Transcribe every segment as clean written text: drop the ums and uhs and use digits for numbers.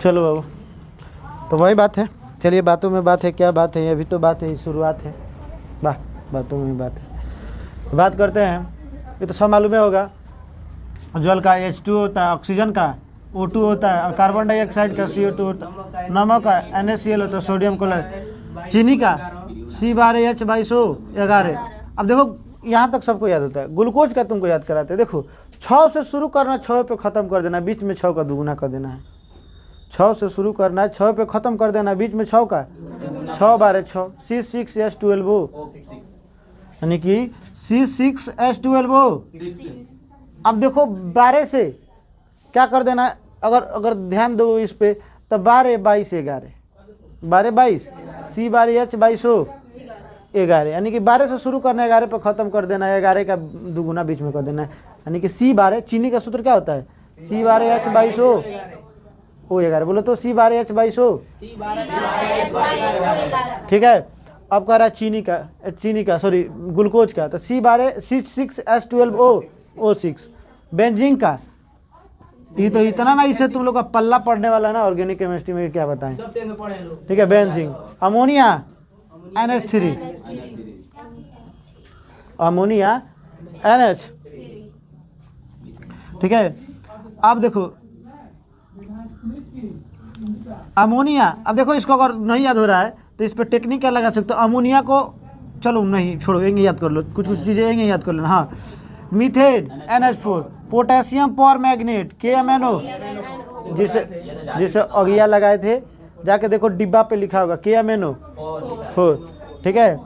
चलो बाबू, तो वही बात है। चलिए, बातों में बात है, क्या बात है, अभी तो बात है, शुरुआत है। वाह, बातों में बात है। बात करते हैं। ये तो सब मालूम होगा, जल का H2 होता है, ऑक्सीजन का O2 होता है, और कार्बन डाइऑक्साइड का CO2 होता है, नमक का NaCl होता है, सोडियम क्लोराइड, चीनी का C12H22O11। अब देखो, यहाँ तक सबको याद होता है। ग्लूकोज का तुमको याद कराते हैं। देखो, 6 से शुरू करना, 6 पे ख़त्म कर देना, बीच में 6 का दुगुना कर देना है। 6 से शुरू करना है, 6 पे ख़त्म कर देना, बीच में 6 का 6 बारह 6 C6H12O, यानी कि C6H12O। अब देखो, 12 से क्या कर देना है, अगर ध्यान दो इस पे, तो 12 22 11, 12 22 C12H22O 11, यानी कि 12 से शुरू करना है, 11 पे ख़त्म कर देना है, 11 का दुगुना बीच में कर देना है, यानी कि C12। चीनी का सूत्र क्या होता है? C12H22O 11। बोलो तो C12H22O। ठीक है। अब कह रहा है चीनी का सॉरी ग्लूकोज का, तो C6H12O6। बेंजीन का, ये तो इतना ना, इसे तुम लोग का पल्ला पढ़ने वाला ना, ऑर्गेनिक केमिस्ट्री में क्या बताएं। ठीक है, benzene. Ammonia NH3, ammonia NH। ठीक है। अब देखो अमोनिया, अब देखो इसको अगर नहीं याद हो रहा है तो इस पर टेक्निक क्या लगा सकते हो। अमोनिया को चलो नहीं छोड़ो, यही याद कर लो, कुछ चीज़ें यही याद कर लेना। हाँ, मीथेन NH4, पोटेशियम पर मैग्नेट KMNO, जिसे अगिया लगाए थे, जाके देखो डिब्बा पे लिखा होगा KMNO4। ठीक है।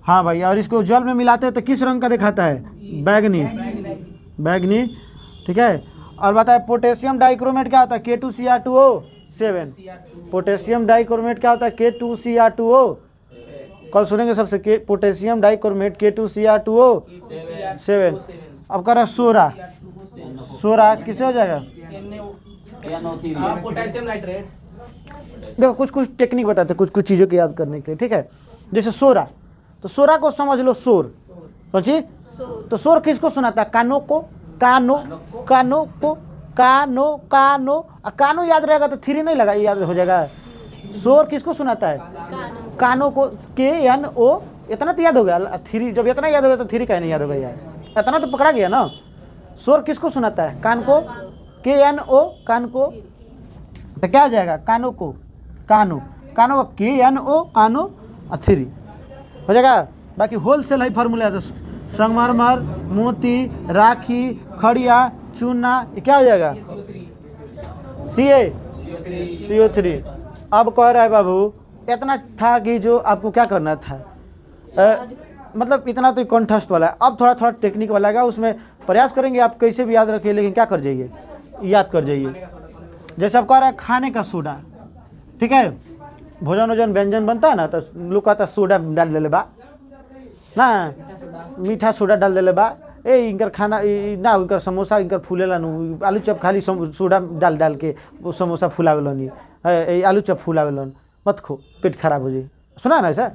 हाँ भाई, और इसको जल में मिलाते हैं तो किस रंग का दिखाता है? बैगनी। ठीक है। और बताए पोटेशियम डाइक्रोमेट क्या होता है? K2Cr2O7। पोटेशियम डाइक्रोमेट क्या होता है? K2Cr2O। कल सुनेंगे सबसे, पोटेशियम डाइक्रोमेट K2Cr2O7। अब कर सोरा किसे हो जाएगा? Potassium nitrate. देखो, कुछ टेक्निक बताते हैं, कुछ चीज़ों को याद करने के लिए। ठीक है। जैसे सोरा, तो सोरा को समझ लो, शोर। समझिए, तो शोर किसको सुनाता है? कानो को। कानो याद रहेगा तो 3 नहीं लगा, याद हो जाएगा। शोर किसको सुनाता है? कानो को। KNO, इतना तो याद हो गया। 3 जब इतना याद हो गया तो 3 का नहीं याद होगा यार, इतना तो पकड़ा गया ना। शोर किसको सुनाता है? कान को। KNO, कान को। तो क्या हो जाएगा? कानो को, KNO, कानो 3 हो जाएगा। बाकी होलसेल है फॉर्मूला, तो संगमरमर, मोती, राखी, खड़िया, चूना, ये क्या हो जाएगा? CO3। अब कह रहा है बाबू, इतना था कि जो आपको क्या करना था, मतलब इतना तो कंठस्थ वाला है। अब थोड़ा टेक्निक वाला है, उसमें प्रयास करेंगे आप कैसे भी याद रखिए, लेकिन क्या कर जाइए, याद कर जाइए। जैसे अब कह रहा है खाने का सोडा। ठीक है। भोजन व्यंजन बनता है ना, तो लोग कहता है सोडा डाल दे बा ना, मीठा सोडा डाल दे बा। इनकर खाना ना, इनकर समोसा इनकर फूलेला नु, आलू चप खाली सोडा डाल के वो समोसा फूलावेलन, आलू चप फूलावेलन, मत खो, पेट खराब हो जाए। सुना ना ऐसा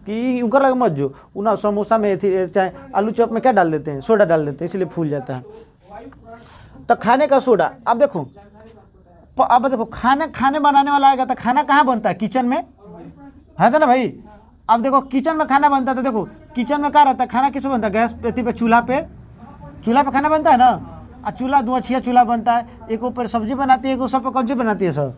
कि उनका लगा मत जो उना समोसा में चाहे आलू चप में क्या डाल देते हैं? सोडा डाल देते हैं, इसलिए फूल जाता है। तो खाने का सोडा, अब देखो खाने बनाने वाला आएगा तो खाना कहाँ बनता है? किचन में है ना भाई। अब देखो किचन में खाना बनता है, तो देखो किचन में क्या रहता है? खाना किस बनता है? गैस पे चूल्हा पे खाना बनता है ना। और चूल्हा 2 अच्छिया चूल्हा बनता है, एक ऊपर सब्जी बनाती है, एक सब पे कौन सी बनाती है? सब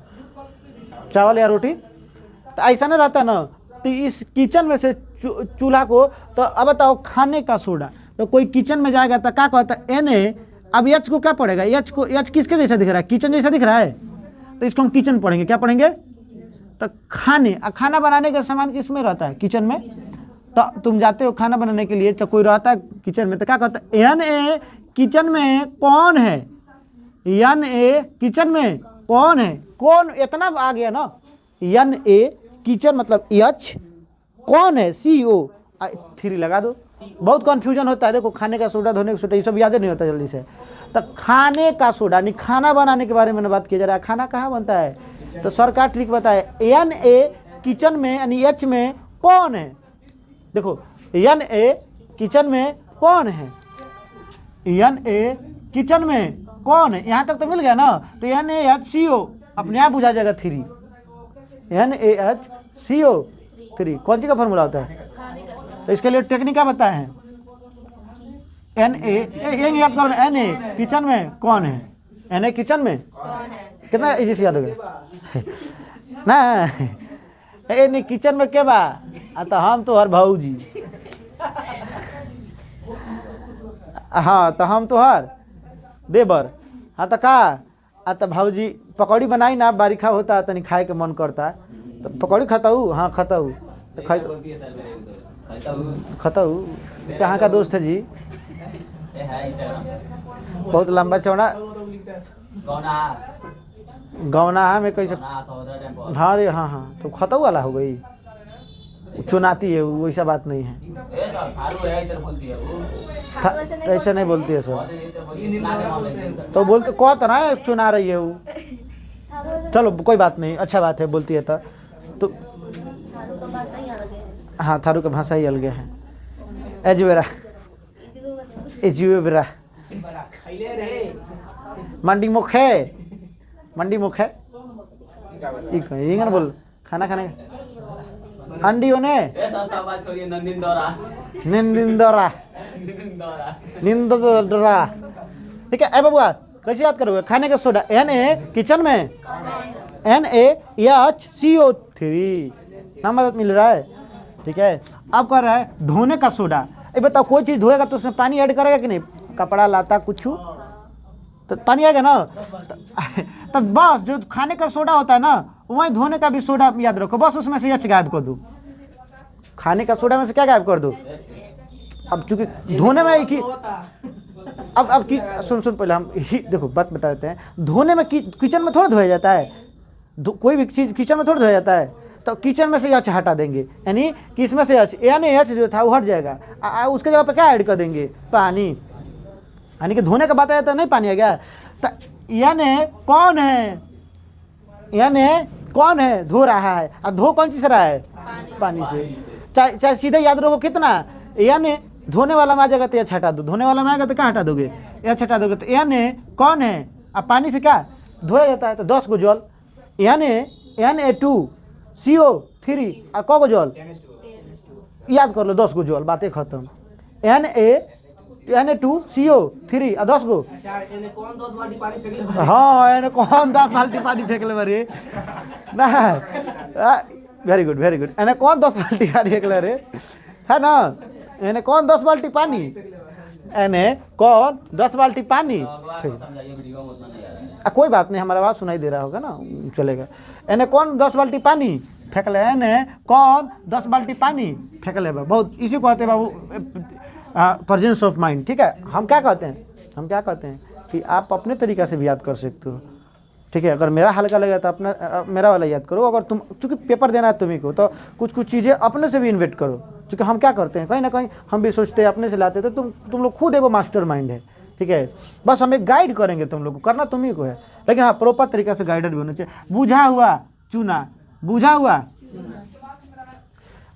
चावल या रोटी। तो ऐसा नहीं रहता ना। तो इस किचन में से चूल्हा को, तो अब बताओ खाने का सोडा, तो कोई किचन में जाएगा तो क्या कहता है? Na। अब H को क्या पड़ेगा? H किसके जैसा दिख रहा है? किचन जैसा दिख रहा है, तो इसको हम किचन पढ़ेंगे। क्या पढ़ेंगे? तो खाना बनाने का सामान किस में रहता है? किचन में। तो तुम जाते हो खाना बनाने के लिए, तो कोई रहता है किचन में, तो क्या कहता है? Na किचन में कौन है? Na किचन में कौन है? कौन इतना आ गया ना। Na किचन मतलब H, कौन है? CO3 लगा दो। बहुत कन्फ्यूजन होता है। देखो खाने का सोडा, धोने का सोडा, ये सब याद नहीं होता जल्दी से। तो खाने का सोडा नहीं, खाना बनाने के बारे में बात किया जा रहा है। खाना कहाँ बनता है? तो सरकार ट्रिक बताए। Na किचन में यानी H में कौन है? देखो Na किचन में कौन है? Na किचन में कौन है? यहाँ तक तो मिल गया ना। तो NaHCO अपने आप बुझा जाएगा 3 NaHCO3 कौन सी का फॉर्मूला होता है? तो इसके लिए टेक्निक क्या बताए हैं? ये याद करो Na किचन में कौन है? Na किचन में कितना इजी से याद हो गया ना? ए किचन में के बा तो हम तो हर भाऊजी हाँ तो हम तो हर देवर हाँ तो का तो भाऊजी पकौड़ी बनाई ना बारिखा होता तनी खाए के मन करता है तो पकौड़ी खाता हूँ हाँ खाता हूँ तो खाता हूँ कहाँ का दोस्त है जी? बहुत लंबा चौड़ा गौना में कैसे हाँ रे हाँ हाँ तो खतऊ वाला हो गई चुनाती है वैसा बात नहीं है ऐसा नहीं बोलती है सर तो बोलते कह तो ना चुना रही है वो चलो कोई बात नहीं अच्छा बात है बोलती है तो हाँ थारू का भाषा ही अलग है एजुवेरा एजुवेरा मंडी मुख है ये ना बोल खाना खाने अंडी होने निंदिंदोरा ठीक है। बाबुआ कैसे याद करोगे? खाने का सोडा Na किचन में NaHCO3 नाम मदद मिल रहा है ठीक है। अब कह रहा है धोने का सोडा। बताओ कोई चीज़ धोएगा तो उसमें पानी ऐड करेगा कि नहीं? कपड़ा लाता कुछ तो पानी आएगा ना तो बस जो खाने का सोडा होता है ना वही धोने का भी सोडा याद रखो बस उसमें से H गायब कर दो। खाने का सोडा में से क्या गायब कर दो? अब चूंकि धोने में कि अब की सुन पहले हम देखो बात बता देते हैं। धोने में किचन में थोड़ा धोया जाता है कोई भी चीज़ किचन में थोड़ा धोया जाता है तो किचन में से H हटा देंगे यानी कि इसमें से H जो था वो हट जाएगा उसके जगह पे क्या ऐड कर देंगे? पानी। यानी कि धोने का बात आया तो नहीं पानी आ गया तो कौन है धो रहा है और धो कौन चीज रहा है? पानी से। चाहे सीधे याद रखो कितना धोने वाला में आ जाएगा तो H हटा दो धोने वाला में आएगा तो क्या हटा दोगे? H हटा दोगे तो कौन है अब पानी से क्या धोया जाता है तो 10 गो जल Na2CO3 और क गो जल याद कर लो 10 गो जल बातें खत्म। Na2CO3 और 10 गो हाँ कौन 10 बाल्टी पानी फेंक ले रे ना वेरी गुड एने कौन 10 बाल्टी पानी फेंक ले रे है ना? एने कौन 10 बाल्टी पानी कोई बात नहीं हमारा आवाज़ सुनाई दे रहा होगा ना चलेगा। एने कौन 10 बाल्टी पानी फेंक ले कौन 10 बाल्टी पानी फेंक ले बहुत इसी को कहते हैं बाबू प्रेजेंस ऑफ माइंड ठीक है। हम क्या कहते हैं कि आप अपने तरीक़ा से भी याद कर सकते हो ठीक है। अगर मेरा हल्का लगा तो अपना मेरा वाला याद करो। अगर तुम चूँकि पेपर देना है तुम्ही को तो कुछ चीज़ें अपने से भी इन्वेट करो। क्योंकि हम क्या करते हैं कहीं ना कहीं हम भी सोचते हैं अपने से लाते तो तुम लोग खुद एगो मास्टर माइंड है ठीक है। बस हम एक गाइड करेंगे तुम लोग को करना तुम्ही को है लेकिन हाँ प्रॉपर तरीक़ा से गाइडेड भी होना चाहिए। बुझा हुआ चूना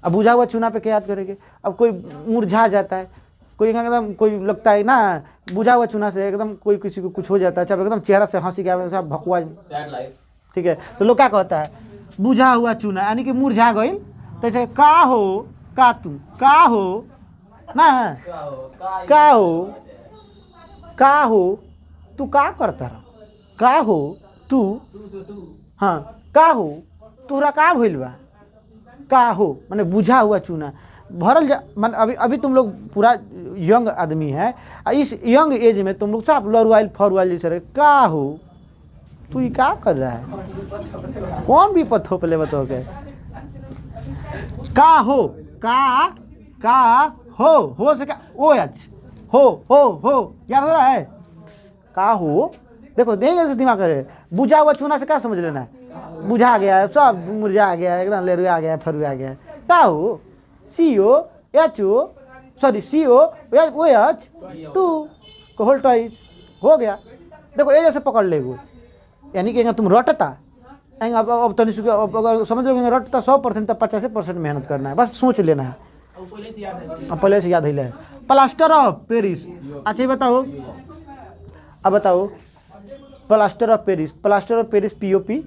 अब बुझा हुआ चूना पे क्या याद करेंगे? अब कोई मुरझा जाता है कोई एकदम कोई लगता है ना बुझा हुआ चूना से एकदम कोई किसी को कुछ हो जाता है चाहे एकदम चेहरा से हंसी क्या भकुआ ठीक है तो लोग क्या कहता है बुझा हुआ चूना यानी कि मुरझा गई तो ऐसे का हो ना का हो तू का करता रहा का हो तू हाँ का हो तोहरा का भइल बा का हो माने बुझा हुआ चूना भरल मान अभी तुम लोग पूरा यंग आदमी है इस यंग एज में तुम लोग सब लरुआइल फरुआइल जैसे रहे का हो तू ये क्या कर रहा है कौन भी पत्थों पे ले बताओ के का हो से क्या हो याद हो रहा है का हो देखो देंगे से दिमाग करे बुझा हुआ चूना से क्या समझ लेना है बुझा गया है सब मुरझा गया है एकदम लेरुआ गया है फरुआ गया है का हो CO2 को होल्ड टाइज हो गया। देखो ये जैसे पकड़ ले यानी कि तुम रटता अब तो नहीं अगर समझ लोगे रटता 100% तब 85% मेहनत करना है बस सोच लेना है पहले से याद ही ले प्लास्टर ऑफ पेरिस। अच्छा बताओ अब बताओ plaster of Paris, plaster of Paris POP.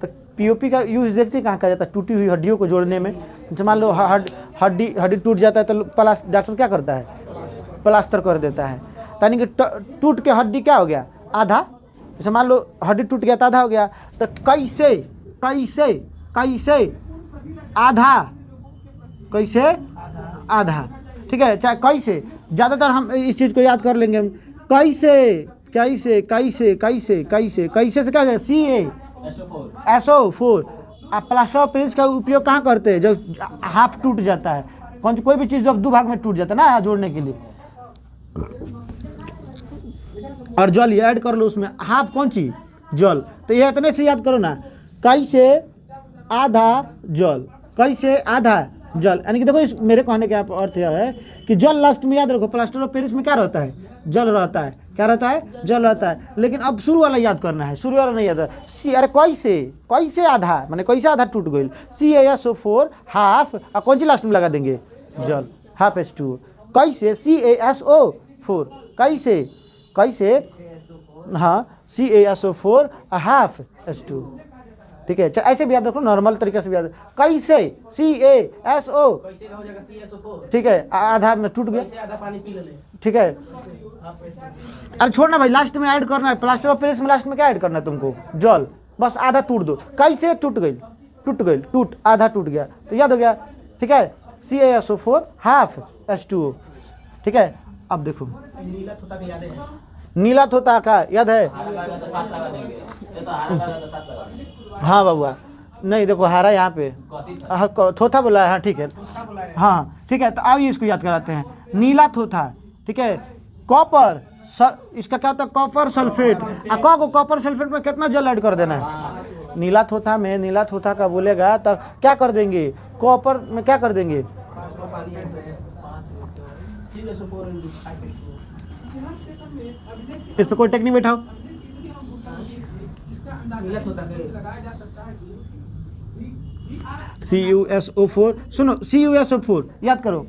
तो पीओपी का यूज देखते हैं कहाँ कहा जाता है, टूटी हुई हड्डियों को जोड़ने में। जैसे मान लो हड्डी टूट जाता है तो डॉक्टर क्या करता है, प्लास्टर कर देता है, यानी कि टूट के हड्डी क्या हो गया, आधा। जैसे मान लो हड्डी टूट गया तो आधा हो गया, तो कैसे कैसे कैसे आधा, कैसे आधा, ठीक है। चाहे कैसे, ज़्यादातर हम इस चीज़ को याद कर लेंगे हम, कैसे कैसे कैसे कैसे कैसे कैसे से क्या है, SO4। आप प्लास्टर ऑफ पेरिस का उपयोग कहाँ करते हैं, जब हाफ टूट जाता है, कोई भी चीज़ जब दो भाग में टूट जाता है ना जोड़ने के लिए, और जल ऐड कर लो उसमें, हाफ कौन चीज, जल। तो ये इतने से याद करो ना, कैसे आधा जल, कैसे आधा जल, यानी कि देखो इस मेरे कहने का अर्थ यह है कि जल लास्ट में याद रखो। प्लास्टर ऑफ पेरिस में क्या रहता है, जल रहता है, क्या रहता है, जल रहता है। लेकिन अब शुरू वाला याद करना है, शुरू वाला नहीं याद है। अरे कैसे कैसे आधा, माने कैसे आधा टूट गई, CaSO4 हाफ, और कौन सी लास्ट में लगा देंगे, जल, हाफ H2O। कैसे CaSO4, कैसे कैसे, हाँ CaSO4 हाफ H2O, ठीक है। ऐसे भी याद रखो, नॉर्मल तरीके से भी याद, कैसे CaSO, ठीक है, आधा में टूट गया, ठीक है। अरे छोड़ना भाई, लास्ट में ऐड करना है, प्लास्टर ऑफ पेरिस में लास्ट में क्या ऐड करना है तुमको, जल, बस आधा टूट दो। कैसे टूट गई, आधा टूट गया, तो याद हो गया, ठीक है, CaSO4 हाफ H2O, ठीक है। अब देखो नीला थोथा का याद है, हाँ बाबुआ, नहीं देखो हारा यहाँ पे, थोथा बोला है, हाँ ठीक है, हाँ ठीक है। तो अब इसको याद कराते हैं, नीला थोथा, ठीक है। कॉपर, इसका क्या होता है, कॉपर सल्फेट। कॉपर सल्फेट में कितना जल ऐड कर देना है, नीला थोथा में, नीला थोथा का बोलेगा तो क्या कर देंगे, कॉपर में क्या कर देंगे, इस पे कोई टेक्निक बैठाओ, CuSO4, सुनो CuSO4 याद करो,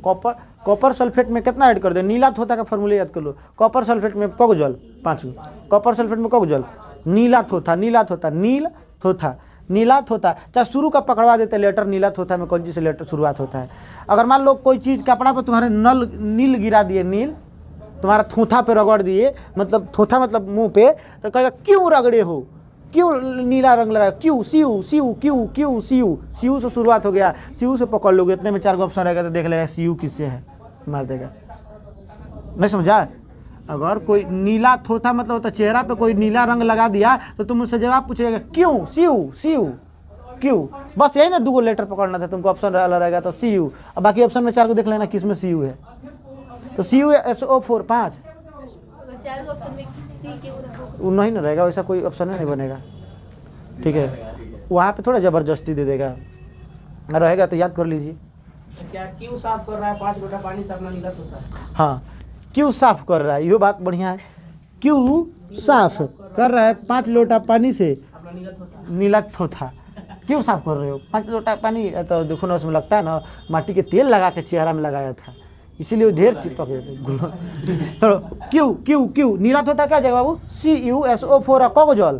कॉपर सल्फेट में कितना ऐड कर दे, नीला थोथा का फॉर्मूला याद कर लो। कॉपर सल्फेट में कौ जल, 5 गो, कॉपर सल्फेट में कौ जल, नीला थोथा, नीला थोथा, नील थोथा, नीला थोथा। चाहे शुरू का पकड़वा देते लेटर, नीला थोथा में कौन चीज़ से लेटर शुरुआत होता है। अगर मान लो कोई चीज़ कपड़ा पर तुम्हारे नील गिरा दिए, नील तुम्हारा थोथा पे रगड़ दिए, मतलब थोथा मतलब मुंह पे, तो कहेगा क्यों रगड़े हो, क्यों नीला रंग लगाया, क्यों, सीयू से शुरुआत हो गया, सीयू से पकड़ लोगे, इतने में 4 ऑप्शन रहेगा तो देख लेगा सीयू किससे है, मार देगा। नहीं समझा। अगर कोई नीला थोथा मतलब होता चेहरा पे कोई नीला रंग लगा दिया तो तुम उससे जवाब पूछेगा क्यों, सीयू क्यों, बस यही ना 2 लेटर पकड़ना था तुमको, ऑप्शन रहेगा तो सीयू, अब बाकी ऑप्शन में 4 को देख लेना किस में सीयू है। तो CuSO4 5, नहीं ना रहेगा, वैसा कोई ऑप्शन नहीं बनेगा, ठीक है। वहाँ पे थोड़ा ज़बरदस्ती दे देगा, रहेगा तो याद कर लीजिए। क्या क्यों साफ कर रहा है, 5 लोटा पानी से अपना नीला थोथा, हाँ क्यों साफ कर रहा है, ये बात बढ़िया है, क्यों साफ कर रहा है 5 लोटा पानी से अपना नीला थोथा, क्यों साफ कर रहे हो 5 लोटा पानी, तो देखो ना उसमें लगता है ना माटी के तेल लगा के चेहरा में लगाया था, इसीलिए ढेर चिपक गए। चलो क्यों नीला थोथा क्या जाएगा बाबू, CuSO4 कौ जल,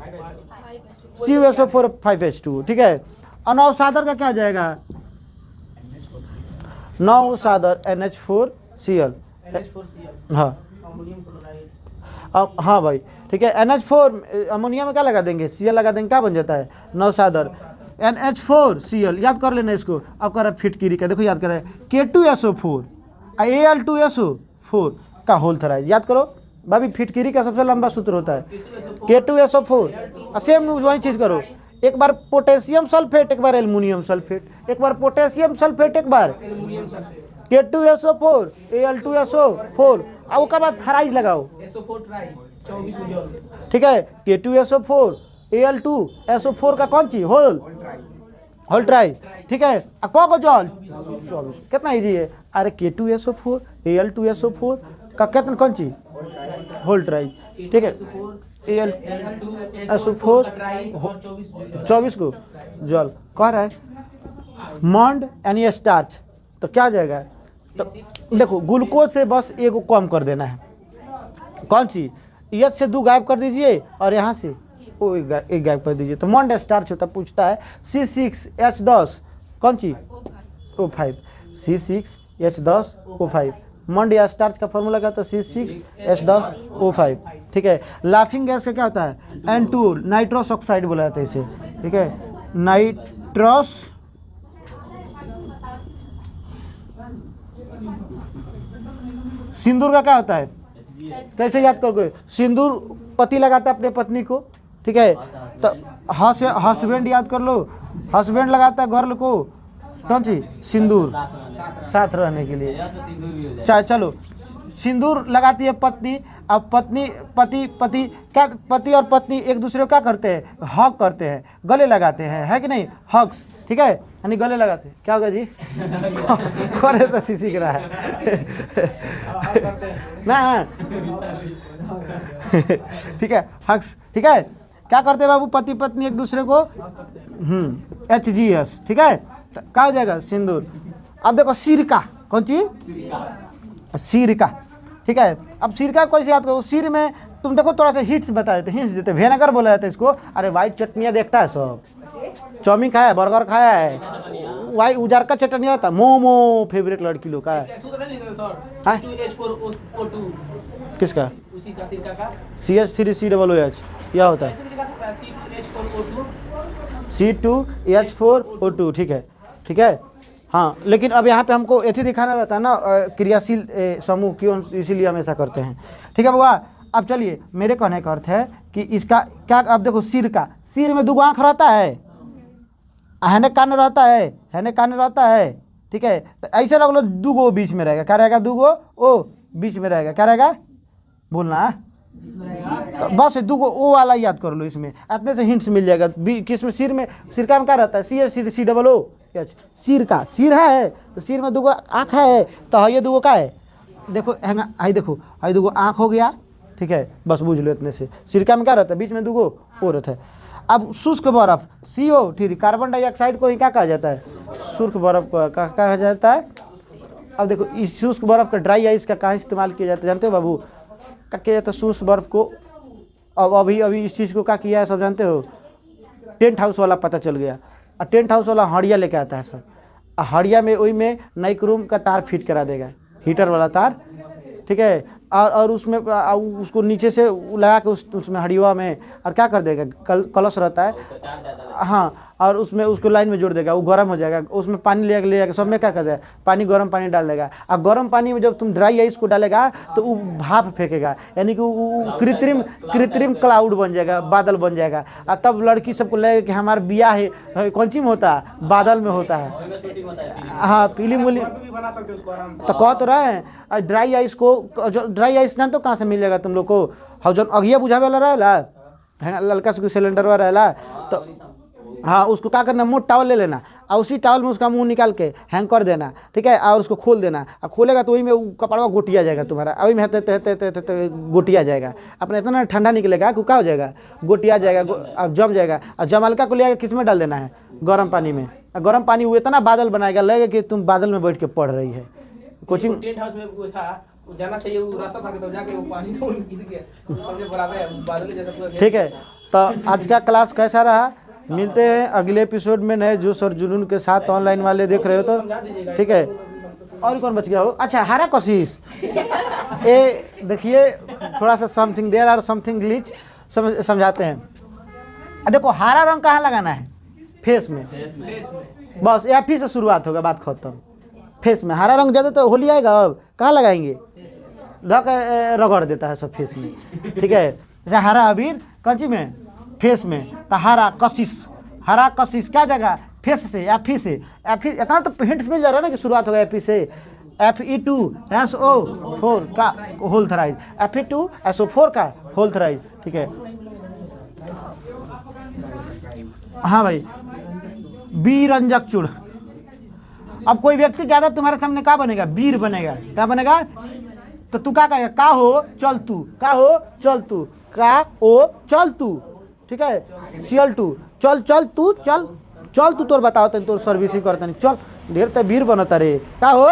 CuSO4 5H2, ठीक है। अनौसादर का क्या जाएगा, नौसादर NH4Cl, हाँ अब हाँ भाई ठीक है। NH4 अमोनिया में क्या लगा देंगे, Cl लगा देंगे, क्या बन जाता है नौसादर, NH4Cl, याद कर लेना इसको। अब कर फिटकिरी का देखो, याद कर K2SO4 Al2SO4 का होल थरा, याद करो भाभी, फिटकिरी का सबसे लंबा सूत्र होता है K2SO4। सेम वही चीज करो, एक बार पोटेशियम सल्फेट, एक बार एल्युमिनियम सल्फेट, एक बार पोटेशियम सल्फेट, एक बार K2SO4 Al2SO4, अब उसके बाद थराइज लगाओ, ठीक है। K2SO4 Al2SO4 का कौन चीज, होल ट्राइज, ठीक है। को जल 24, कितना इजी है। अरे K2SO4 Al2SO4 का कितना कौन चीज, होल ट्राइज, ठीक है। Al2SO4 24 को जल कह रहा है। मॉन्ड यानी स्टार्च, तो क्या जाएगा, तो देखो ग्लूकोज से बस एक कम कर देना है, कौन सी, H से 2 गायब कर दीजिए और यहाँ से वो एक गैप कर दीजिए। तो मंड स्टार्च होता पूछता है C6H10 कौन चीज O5, C6H10O5 मंड या स्टार्च का फॉर्मूला क्या होता है C6H10O5। ठीक है। लाफिंग गैस का क्या होता है N2 नाइट्रस ऑक्साइड बोला जाता है इसे। ठीक है, नाइट्रस सिंदूर का क्या होता है, कैसे याद करोगे, सिंदूर पति लगाता है अपने पत्नी को। ठीक है, तो हस्बैंड याद कर लो, हस्बैंड लगाता है गर्ल को कौन सी सिंदूर, साथ रहने के लिए। चाहे चलो सिंदूर लगाती है पत्नी। अब पत्नी पति क्या, पति और पत्नी एक दूसरे को क्या करते हैं, हक करते हैं, गले लगाते हैं, है कि नहीं, हक्स। ठीक है, यानी गले लगाते हैं। क्या होगा जी करे तो सीख रहा है ना ठीक है, हक्स। ठीक है, क्या करते हैं बाबू, पति पत्नी एक दूसरे को HGS। ठीक है, क्या हो जाएगा सिंदूर। अब देखो सिरका कौन चीज, सिरका। ठीक है, अब सिरका कैसे याद करो, सिर में तुम देखो थोड़ा सा हिट्स बता देते, हिंट्स देते, विनेगर बोला जाता है इसको। अरे वाइट चटनियाँ देखता है सब, चाउमीन खाया है, बर्गर खाया है, वाइट उजार का चटनी आता है, मोमो फेवरेट लड़की लोग का है। किसका CH3COOH यह होता है C2H4O2। ठीक है, ठीक है, हाँ। लेकिन अब यहाँ पे हमको एथी दिखाना रहता है ना, क्रियाशील समूह क्यों, इसीलिए हम ऐसा करते हैं। ठीक है बुआ, अब चलिए मेरे कहने का अर्थ है कि इसका क्या, अब देखो सिर का, सिर में 2 आँख रहता है, हैने कान रहता है, हैने कान रहता है। ठीक है, तो ऐसे लग लो 2 गो बीच में रहेगा, क्या रहेगा, 2 गो ओ बीच में रहेगा, क्या रहेगा बोलना, तो बस 2 गो ओ वाला याद कर लो, इसमें इतने से हिंट्स मिल जाएगा। किस में, सिर में, सिरका में क्या रहता है COOH, सिर का, सिर है तो सिर में 2 गो आँख है, तो ये 2 गो का है, देखो आई देखो, आई 2 गो आँख हो गया। ठीक है, बस बुझ लो इतने से। सिरका में क्या रहता है, बीच में 2 गो ओ रहता है। अब शुष्क बर्फ CO3 कार्बन डाइऑक्साइड को ही क्या कहा जाता है, शुष्क बर्फ को क्या कहा जाता है। अब देखो इस शुष्क बर्फ का, ड्राई आइस का कहाँ इस्तेमाल किया जाता है जानते हो बाबू, क्या किया जाता है शुष्क बर्फ को। अब अभी इस चीज़ को क्या किया है सब जानते हो, टेंट हाउस वाला पता चल गया। और टेंट हाउस वाला हड़िया लेके आता है सब, हड़िया में वही में नाइक्रोम का तार फिट करा देगा, हीटर वाला तार। ठीक है, और उसमें उसको नीचे से लगा के उसमें हड़िया में, और क्या कर देगा, कलश रहता है, हाँ, और उसमें उसको लाइन में जोड़ देगा, वो गर्म हो जाएगा, उसमें पानी ले जाएगा, सब में क्या कर देगा, पानी, गर्म पानी डाल देगा। और गर्म पानी में जब तुम ड्राई आइस को डालेगा तो वो भाप फेंकेगा, यानी कि वो कृत्रिम क्लाउड बन जाएगा, बादल बन जाएगा। और तब लड़की सबको लगेगा कि हमारा ब्याह है कौन सी में होता है, बादल में होता है। हाँ, पीली मूली तो कह तो रहे हैं। ड्राई आइस को, जो ड्राई आइस जानते हो कहाँ से मिल जाएगा तुम लोग को, और जो अगिया बुझावे वाला रहेला है, ललका से सिलेंडर वाला रहेला, तो हाँ उसको क्या करना, मोट टावल ले लेना और उसी टावल में उसका मुंह निकाल के हैंग कर देना। ठीक है, और उसको खोल देना, और खोलेगा तो वही में कपड़ा गोटिया जाएगा तुम्हारा, वही में गोटिया जाएगा, अपना इतना ठंडा निकलेगा कि क्या हो जाएगा, गोटिया जाएगा, अब जम जाएगा। और जमलका को ले आकर किस में डाल देना है, गर्म पानी में। गर्म पानी वो इतना बादल बनाएगा, लगेगा कि तुम बादल में बैठ के पढ़ रही है। कोचिंग टेंट हाउस में वो था, वो जाना चाहिए, वो रास्ता था तो जाके वो पानी तो गिर गया, समझे बराबर है, बादल जैसा पूरा। ठीक है, तो आज का क्लास कैसा रहा, मिलते हैं अगले एपिसोड में नए जोश और जुनून के साथ। ऑनलाइन वाले देख रहे हो तो ठीक है। और कौन बच गया हो, अच्छा हरा कोशिश ये देखिए, थोड़ा सा समथिंग देयर और समथिंग ग्लिच समझाते हैं। देखो हरा रंग कहाँ लगाना है, फेस में, बस या फिर से शुरुआत होगा, बात खत्म। फेस में हरा रंग ज़्यादा तो होली आएगा, अब कहाँ लगाएंगे, धक रगड़ देता है सब फेस में। ठीक है, जैसे हरा अबीर कंची में, फेस में, तो हरा कशिश क्या जगह, फेस से या फिर से, या फिर इतना तो हिंट मिल जा रहा है ना कि शुरुआत होगा एपी से। Fe2SO4 का होल थराइज, Fe2SO4 का होल थराइज। ठीक है, हाँ भाई, बीरंजक चूड़। अब कोई व्यक्ति ज्यादा तुम्हारे सामने क्या बनेगा, वीर बनेगा, क्या बनेगा, तो तू क्या कहेगा, का हो चल तू, का हो चल तू, का ओ चल तू। ठीक है, CL2 चल चल तू, चल चल तू, तोर बताओ तन तोर सर्विसिंग करता नहीं, चल ढेर तो वीर बनता रे, का हो।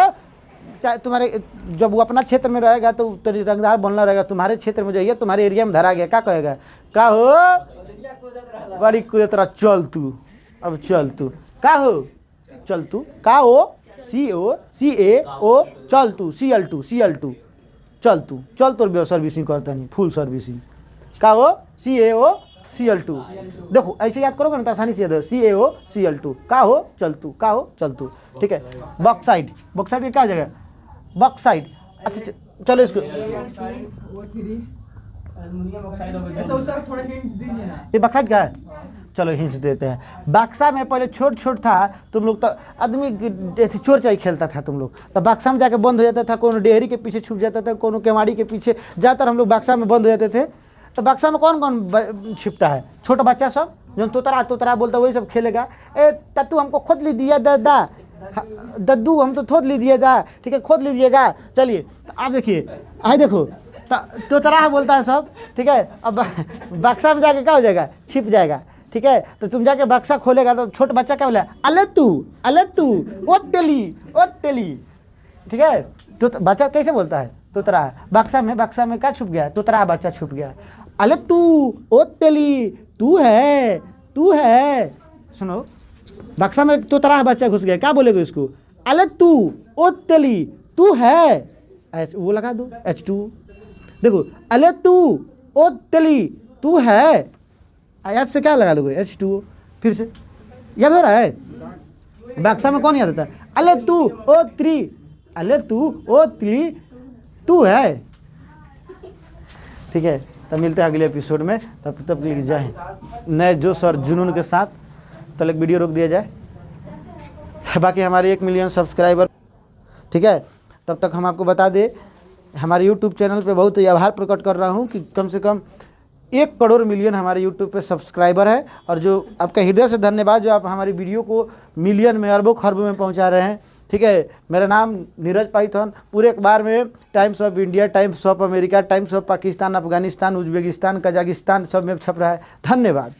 चाहे तुम्हारे जब वो अपना क्षेत्र में रहेगा तो तेरी रंगदार बनना रहेगा, तुम्हारे क्षेत्र में जाइए, तुम्हारे एरिया में धरा गया, क्या कहेगा, का हो बड़ी कूदत रहा। चल तू, अब चल तू का हो, चल तू का हो, CAO चल तू, CL2 चल तू, चल तोर सर्विसिंग करता नहीं, फुल सर्विसिंग का हो, CAO CL2। देखो ऐसे याद करोगे ना तो आसानी से याद हो, CAO CL2 का हो चल तू, का हो चल तू। ठीक है, बॉक्साइड की क्या जगह, बॉक्साइड। अच्छा चलो इसको, ये बक्साइड क्या है, चलो हिंट देते हैं। बक्सा में पहले छोट छोट था, तुम लोग तो आदमी चोर चाई खेलता था तुम लोग, तो बक्सा में जाके बंद हो जाता था, कोनो डेहरी के पीछे छुप जाता था, कोनो केवाड़ी के पीछे, ज़्यादातर हम लोग बक्सा में बंद हो जाते थे। तो बक्सा में कौन कौन छिपता है, छोटा बच्चा सब जो तोतरा बोलता वही सब खेलेगा। ए तत्तू हमको खोद लीजिए दादा, दद्दू हम तो खोद लीजिए दा, ठीक है खोद लीजिएगा। चलिए आप देखिए, आए देखो तोतरा बोलता है सब, ठीक है। अब बक्सा में जाके क्या हो जाएगा, छिप जाएगा, ठीक है। तो तुम जाके बक्सा खोलेगा तो छोटा बच्चा क्या बोला, अले तू ओ तेली, ठीक है। तो बच्चा कैसे बोलता है, तोतरा। बक्सा में क्या छुप गया, तोतरा बच्चा छुप गया। अले तू ओ तेली, तू है। सुनो, बक्सा में तोतरा बच्चा घुस गया, क्या बोलेगा इसको, अले तू ओ तेली तू है, वो लगा दो H2। देखो अले तू ओ तेली तू है, याद से क्या लगा दोगे H2। फिर से याद हो रहा है, बक्सा में कौन याद होता है, अले तू ओ त्री तू है। ठीक है, तब मिलते हैं अगले एपिसोड में, तब तक जाए नए जोश और जुनून के साथ। तब तक वीडियो रोक दिया जाए, बाकी हमारे 1 मिलियन सब्सक्राइबर, ठीक है। तब तक हम आपको बता दें, हमारे YouTube चैनल पे बहुत ही आभार प्रकट कर रहा हूँ कि कम से कम 1 करोड़ मिलियन हमारे YouTube पे सब्सक्राइबर है। और जो आपका हृदय से धन्यवाद, जो आप हमारी वीडियो को मिलियन में, अरबों खरबों में पहुंचा रहे हैं, ठीक है। मेरा नाम नीरज पाइथन, पूरे अखबार में times of India, times of America, times of Pakistan, Afghanistan, Uzbekistan, Kazakhstan सब में छप रहा है। धन्यवाद।